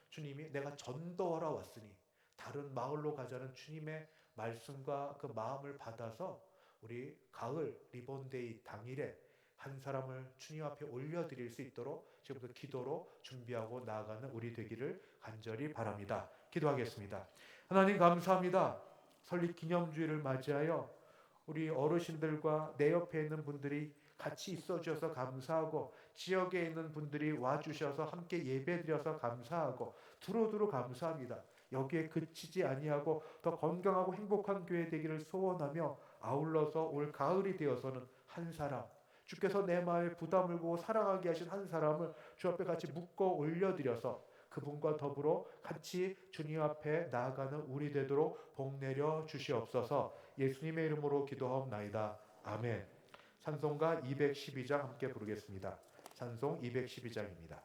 주님이 내가 전도하러 왔으니 다른 마을로 가자는 주님의 말씀과 그 마음을 받아서 우리 가을 리본데이 당일에 한 사람을 주님 앞에 올려드릴 수 있도록 지금부터 기도로 준비하고 나아가는 우리 되기를 간절히 바랍니다. 기도하겠습니다. 하나님 감사합니다. 설립 기념주일을 맞이하여 우리 어르신들과 내 옆에 있는 분들이 같이 있어 주셔서 감사하고 지역에 있는 분들이 와주셔서 함께 예배드려서 감사하고 두루두루 감사합니다. 여기에 그치지 아니하고 더 건강하고 행복한 교회 되기를 소원하며 아울러서 올 가을이 되어서는 한 사람 주께서 내 마음에 부담을 보고 사랑하게 하신 한 사람을 주 앞에 같이 묶어 올려드려서 그분과 더불어 같이 주님 앞에 나아가는 우리 되도록 복 내려 주시옵소서. 예수님의 이름으로 기도하옵나이다. 아멘. 찬송가 212장 함께 부르겠습니다. 찬송 212장입니다.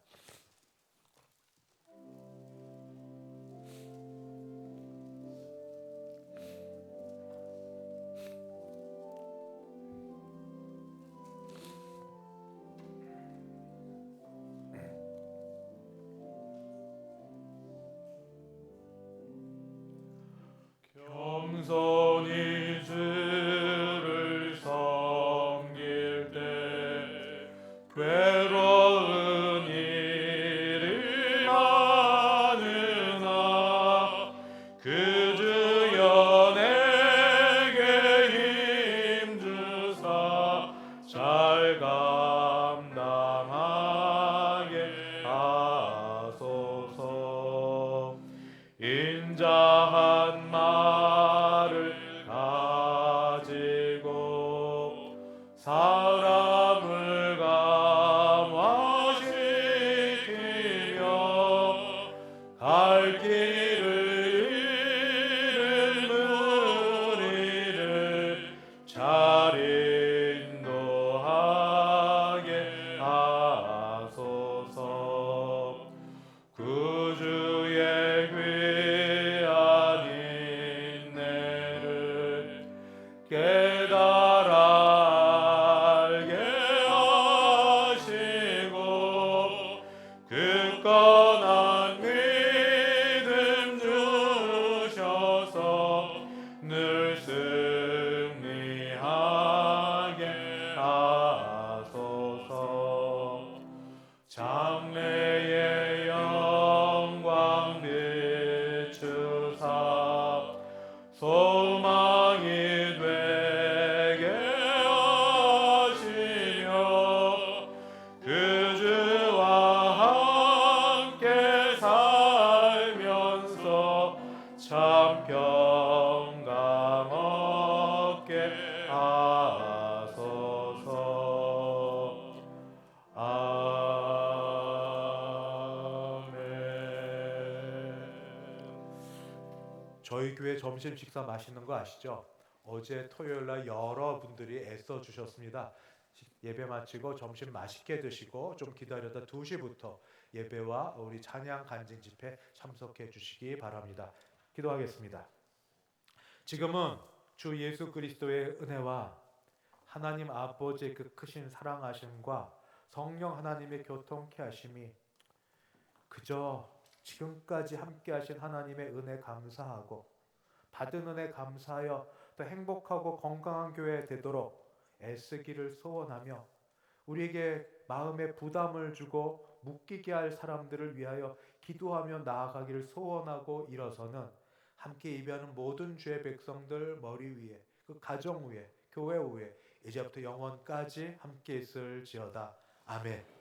겸손히 주를 섬길 때 괴로운 일이 많으나 그 주여 내게 힘주사 잘 감당하게 하소서. 인자한 말을 가지고 사람을 감화시키며 갈 길을 잃은 무리를 잘 인도하게 하소서. 구주의 귀한 인내를 깨달아 알게 하시고 굳건한 믿음 주셔서 늘 승리하게 하소서. 장래의 영광 비추사 소망이 되게 하시며 그 주와 함께 살면서 참 평강 얻게 하소서.
저희 교회 점심 식사 맛있는 거 아시죠? 어제 토요일 날 여러분들이 애써 주셨습니다. 예배 마치고 점심 맛있게 드시고 좀 기다렸다 2시부터 예배와 우리 찬양 간증 집회 참석해 주시기 바랍니다. 기도하겠습니다. 지금은 주 예수 그리스도의 은혜와 하나님 아버지의 그 크신 사랑하심과 성령 하나님의 교통케 하심이 그저 지금까지 함께 하신 하나님의 은혜 감사하고 받은 은혜 감사하여 더 행복하고 건강한 교회 되도록 애쓰기를 소원하며 우리에게 마음에 부담을 주고 묶이게 할 사람들을 위하여 기도하며 나아가기를 소원하고 일어서는 함께 예배하는 모든 주의 백성들 머리 위에 그 가정 위에 교회 위에 이제부터 영원까지 함께 있을지어다. 아멘.